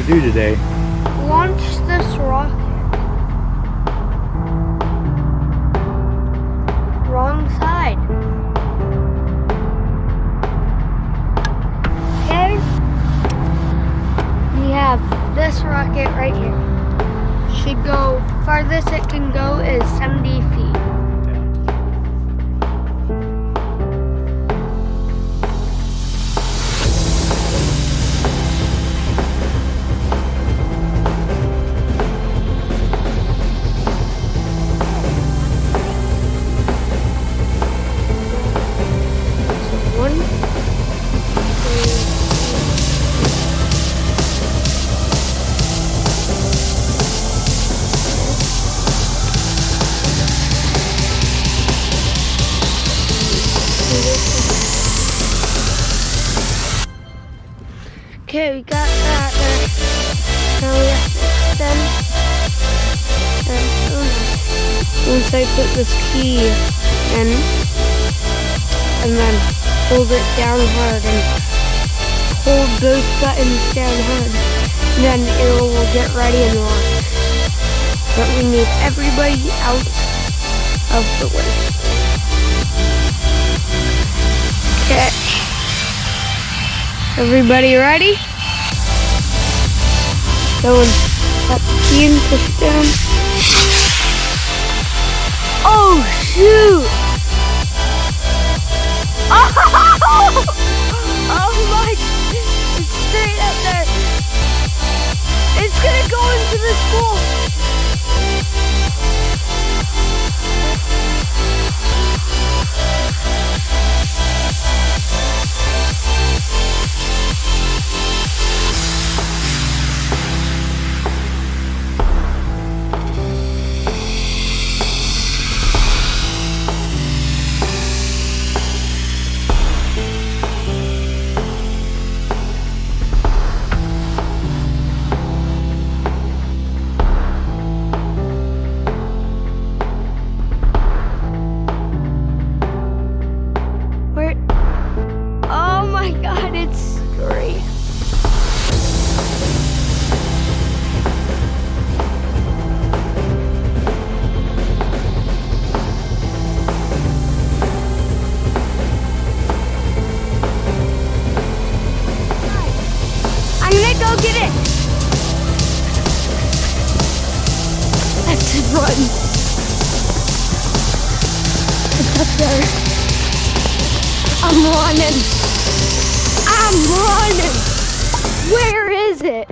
to do today? Launch this rocket. Wrong side. Okay. We have this rocket right here. Should go, farthest it can go is 70 feet. Okay, we got that there. Now we have to extend. And once I put this key in, and then hold it down hard and hold both buttons down hard, then it will get ready and launch. But we need everybody out of the way. Okay. Everybody ready? Go and cut the key and push it down. Oh shoot! Oh my! It's straight up there. It's gonna go into the school. Oh my God, it's great. I'm gonna go get it. Let's run. It's up there. I'm running. I'm running. Where is it?